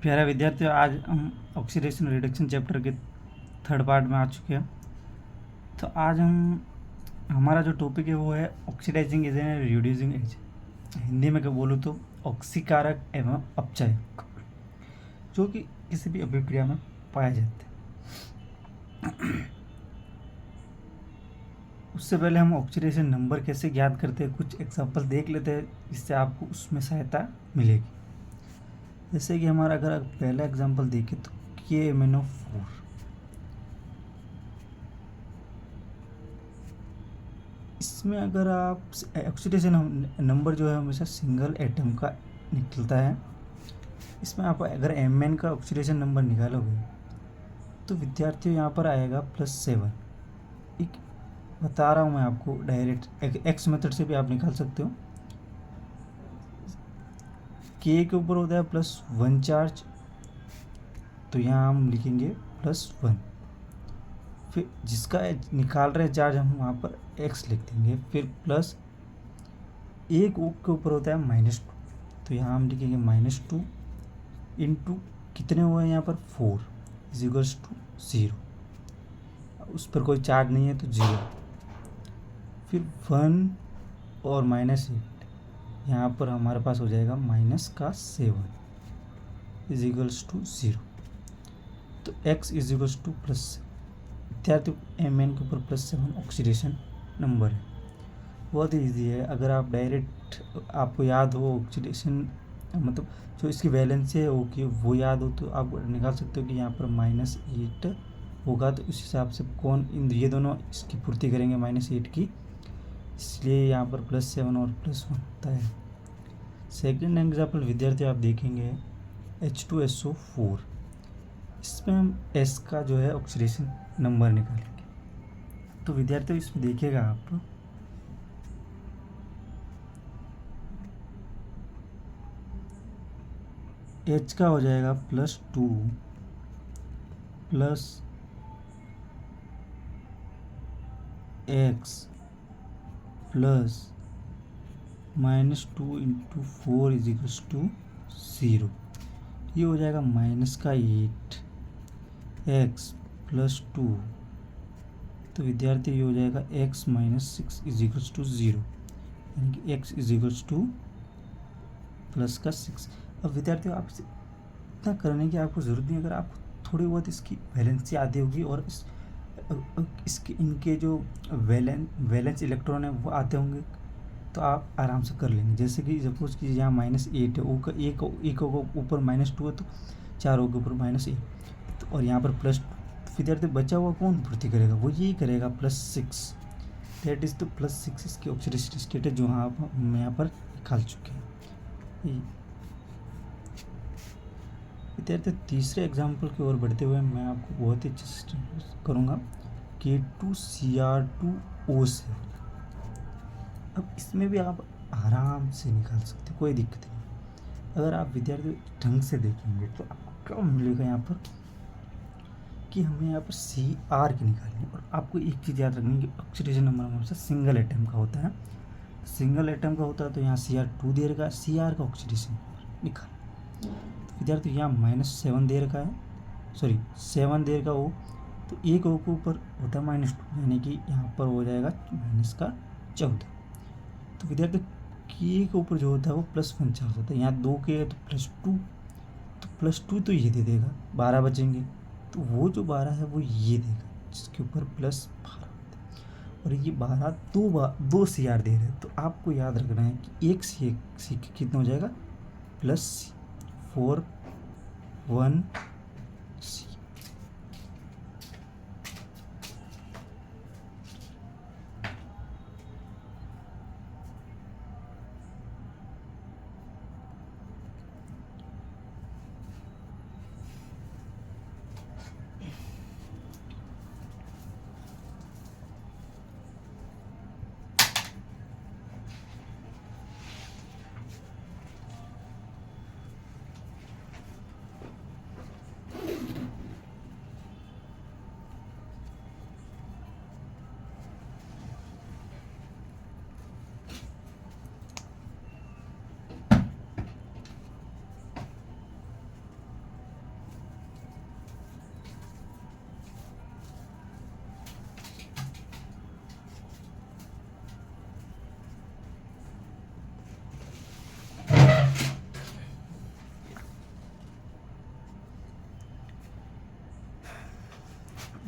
प्यारे विद्यार्थियों, आज हम ऑक्सीडेशन रिडक्शन चैप्टर के थर्ड पार्ट में आ चुके हैं। तो आज हमारा जो टॉपिक है वो है oxidising agent and reducing agent. Hindi में क्या बोलूँ तो ऑक्सीकारक एवं अपचायक, जो कि किसी भी अभिक्रिया में पाए जाते हैं। उससे पहले हम ऑक्सीडेशन नंबर कैसे ज्ञात करते हैं, कुछ एग्जाम्पल देख लेते हैं, इससे आपको उसमें सहायता मिलेगी। जैसे कि हमारा अगर पहला एग्जाम्पल देखें तो KMnO4, इसमें अगर आप ऑक्सीडेशन नंबर जो है हमेशा सिंगल एटम का निकलता है। इसमें आप अगर Mn का ऑक्सीडेशन नंबर निकालोगे तो विद्यार्थियों यहाँ पर आएगा +7। एक बता रहा हूँ मैं आपको, डायरेक्ट एक्स मेथड से भी आप निकाल सकते हो। K के ऊपर होता है +1 चार्ज, तो यहाँ हम लिखेंगे +1। फिर जिसका निकाल रहे चार्ज हम वहाँ पर x लिख देंगे। फिर प्लस एक O के ऊपर होता है -2, तो यहाँ हम लिखेंगे -2 इंटू कितने हुए हैं यहाँ पर 4 इज 0। उस पर कोई चार्ज नहीं है तो 0। फिर 1 और -8, यहाँ पर हमारे पास हो जाएगा -7 इज 0। तो x इज +7। विद्यार्थी Mn के ऊपर +7 ऑक्सीडेशन नंबर है। बहुत ही ईजी है। अगर आप डायरेक्ट आपको याद हो ऑक्सीडेशन मतलब जो इसकी वैलेंसी है ओके वो याद हो, तो आप निकाल सकते हो कि यहाँ पर -8 होगा, तो उस हिसाब से कौन ये दोनों इसकी पूर्ति करेंगे -8 की, इसलिए यहाँ पर +7 और +1 होता है। सेकेंड एग्जाम्पल विद्यार्थी आप देखेंगे H2SO4, इसमें हम S का जो है ऑक्सीडेशन नंबर निकालेंगे। तो विद्यार्थियों इसमें देखिएगा आप, H का हो जाएगा +2 plus x plus -2 into 4 is 0। ये हो जाएगा -8 x +2, तो विद्यार्थी ये हो जाएगा x -6 इज 0, यानी कि x इज +6। अब विद्यार्थियों आप इतना करने की आपको ज़रूरत नहीं। अगर आपको थोड़ी बहुत इसकी वैलेंसी आती होगी और इसके इनके जो वैलेंस इलेक्ट्रॉन है वो आते होंगे, तो आप आराम से कर लेंगे। जैसे कि सपोज कि यहाँ -8 है, ओ का एक को ऊपर -2 है, तो 4 के ऊपर -8, तो और यहाँ पर +2, विद्यार्थी बचा हुआ कौन पूर्ति करेगा, वो यही करेगा +6। दैट इज़ तो +6 इसकी ऑक्सीडेशन स्टेट है, जो हम यहाँ पर निकाल चुके हैं। विद्यार्थी तीसरे एग्जाम्पल की ओर बढ़ते हुए मैं आपको बहुत ही अच्छे से करूँगा K2Cr2O7। अब इसमें भी आप आराम से निकाल सकते हो, कोई दिक्कत नहीं। अगर आप विद्यार्थी ढंग से देखेंगे तो आपको क्या मिलेगा यहाँ पर कि हमें यहाँ पर Cr की निकालनी है। और आपको एक चीज़ याद रखनी है कि ऑक्सीडेशन नंबर हमेशा सिंगल एटम का होता है। सिंगल एटम का होता है तो यहाँ Cr2 दे रखा है, Cr का ऑक्सीडेशन नंबर निकाल। विद्यार्थी यहाँ -7 दे रखा है, सॉरी 7 दे रखा हो, तो एक ओ के ऊपर होता है -2, यानी कि यहाँ पर हो जाएगा -14। तो विद्यार्थी के ऊपर जो होता है वो +1 चार्ज होता है। यहाँ 2 के है तो +2, तो +2 तो ये दे देगा, 12 बचेंगे, तो वो जो 12 है वो ये देगा, जिसके ऊपर +12 होता है। और ये 12 दो Cr दे रहे हैं, तो आपको याद रखना है कि एक सी कितना हो जाएगा +4 1 C।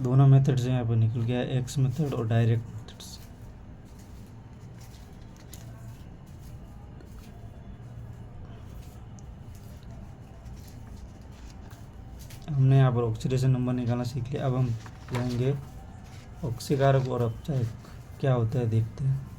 दोनों मेथड से यहाँ पर निकल गया, एक्स मेथड और डायरेक्ट मेथड से। हमने यहाँ पर ऑक्सीडेशन नंबर निकालना सीख लिया। अब हम जाएंगे ऑक्सीकारक और अपचायक क्या होता है देखते हैं।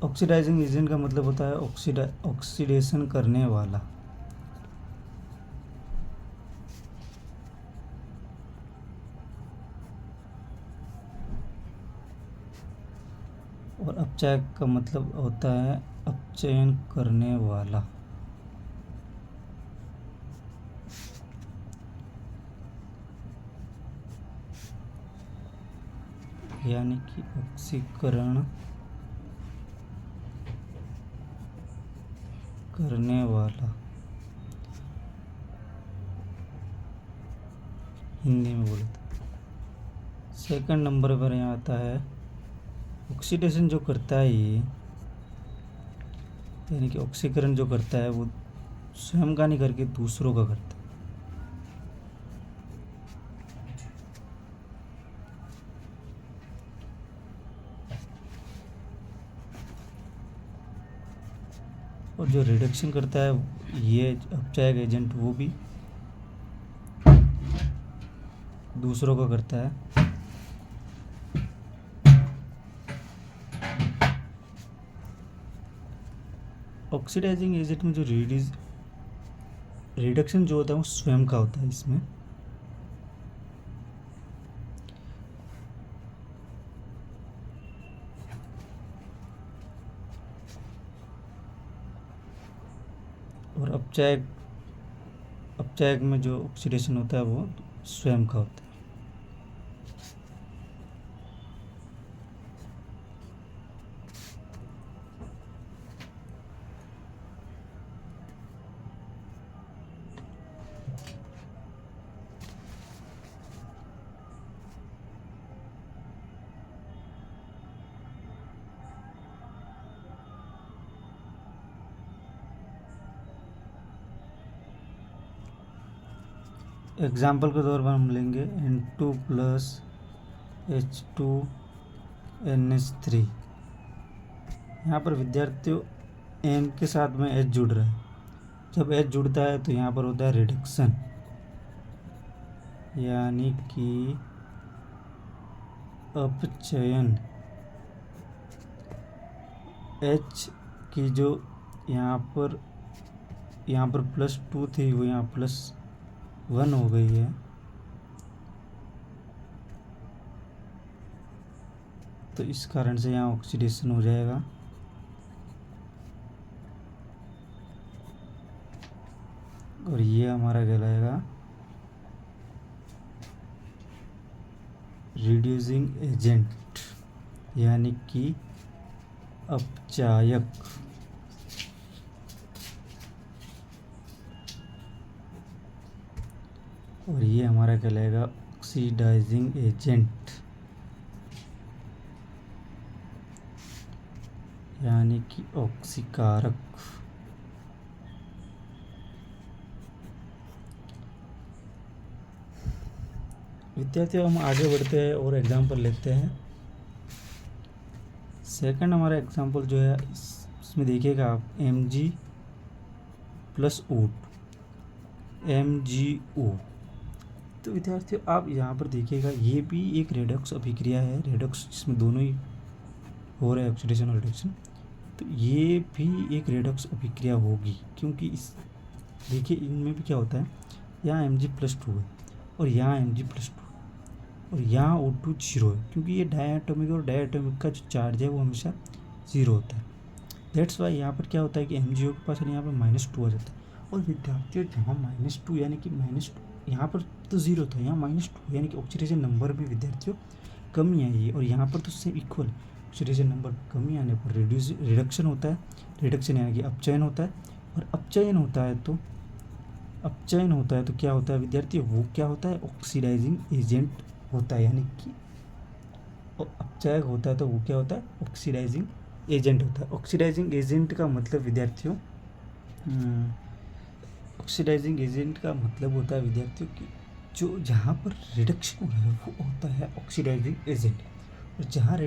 ऑक्सीडाइजिंग एजेंट का मतलब होता है ऑक्सीडेशन करने वाला। और अपचायक का मतलब होता है अपचयन करने वाला। यानी कि ऑक्सीकरण करने वाला, हिंदी में बोले तो। सेकंड नंबर पर यहाँ आता है ऑक्सीडेशन जो करता है ये, यानी कि ऑक्सीकरण जो करता है वो स्वयं का नहीं करके दूसरों का करता है। और जो रिडक्शन करता है ये अपचायक एजेंट, वो भी दूसरों का करता है। ऑक्सीडाइजिंग एजेंट में जो रिडक्शन जो होता है वो स्वयं का होता है इसमें। और अपचायक में जो ऑक्सीडेशन होता है वो स्वयं का होता है। एग्जाम्पल के तौर पर हम लेंगे N2 प्लस H2NH3। यहाँ पर विद्यार्थियों N के साथ में H जुड़ रहा है। जब H जुड़ता है तो यहाँ पर होता है रिडक्शन, यानी कि अपचयन। H की जो यहाँ पर +2 थी वो यहाँ +1 हो गई है। तो इस कारण से यहाँ ऑक्सीडेशन हो जाएगा। और ये हमारा कहलाएगा रिड्यूसिंग एजेंट, यानी कि अपचायक। और ये हमारा कहलाएगा ऑक्सीडाइजिंग एजेंट, यानी कि ऑक्सीकारक। विद्यार्थियों हम आगे बढ़ते हैं और एग्जाम्पल लेते हैं। सेकंड हमारा एग्जाम्पल जो है इसमें देखिएगा आप Mg + O2 MgO। तो विद्यार्थियों आप यहाँ पर देखिएगा, ये भी एक रेडॉक्स अभिक्रिया है, रेडॉक्स जिसमें दोनों ही हो रहा है, ऑक्सीडेशन और रिडक्शन। तो ये भी एक रेडॉक्स अभिक्रिया होगी, क्योंकि इस देखिए इनमें भी क्या होता है, यहाँ Mg+2 है और यहाँ Mg+2 और यहाँ O2 0 है, क्योंकि ये डायटोमिक और डायटोमिक का जो चार्ज है वो हमेशा 0 होता है। दैट्स वाई यहाँ पर क्या होता है कि MgO के पास यहाँ पर -2 आ जाता है। और विद्यार्थियों जहाँ -2 यानी कि -2 यहाँ पर तो 0 था, यहाँ -2 यानी कि ऑक्सीडेशन नंबर में विद्यार्थियों कमी आई है, और यहाँ पर तो सेम इक्वल ऑक्सीडेशन नंबर कमी आने पर रिडक्शन होता है। रिडक्शन यानी कि अपचयन होता है, और अपचयन होता है तो क्या होता है विद्यार्थी, वो क्या होता है, ऑक्सीडाइजिंग एजेंट होता है। यानी कि अपचयक होता है तो वो क्या होता है, ऑक्सीडाइजिंग एजेंट होता है। ऑक्सीडाइजिंग एजेंट का मतलब विद्यार्थियों ऑक्सीडाइजिंग एजेंट का मतलब होता है विद्यार्थियों कि जो जहाँ पर रिडक्शन हो रहा है वो होता है ऑक्सीडाइजिंग एजेंट, और जहाँ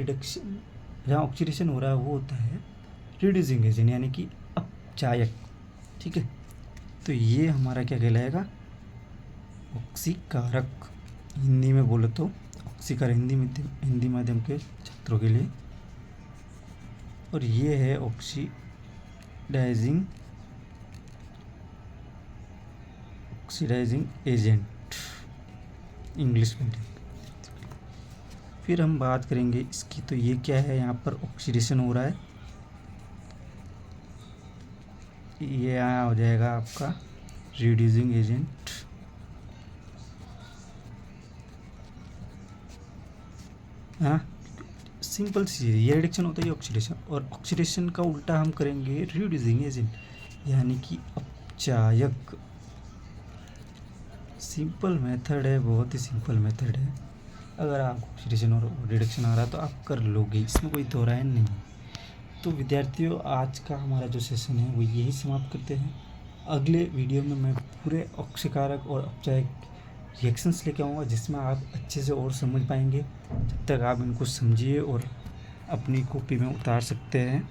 ऑक्सीडेशन हो रहा है वो होता है रिड्यूसिंग एजेंट यानी कि अपचायक। ठीक है, तो ये हमारा क्या कहलाएगा, ऑक्सीकारक। हिंदी में बोलो तो ऑक्सीकारक, हिंदी माध्यम के छात्रों के लिए। और ये है ऑक्सीडाइजिंग एजेंट इंग्लिश में। फिर हम बात करेंगे इसकी, तो ये क्या है, यहाँ पर ऑक्सीडेशन हो रहा है, ये यहाँ हो जाएगा आपका रिड्यूसिंग एजेंट। हाँ, सिंपल सी चीज़, ये रिडक्शन होता है ऑक्सीडेशन, और ऑक्सीडेशन का उल्टा हम करेंगे रिड्यूसिंग एजेंट यानी कि अपचायक। सिंपल मेथड है, बहुत ही सिंपल मेथड है। अगर आपको ऑक्सीडेशन और रिडक्शन आ रहा है तो आप कर लोगे, इसमें कोई दो राय नहीं। तो विद्यार्थियों आज का हमारा जो सेशन है वो यही समाप्त करते हैं। अगले वीडियो में मैं पूरे ऑक्सीकारक और अपचायक रिएक्शंस लेके आऊँगा, जिसमें आप अच्छे से और समझ पाएंगे। जब तक आप इनको समझिए और अपनी कॉपी में उतार सकते हैं।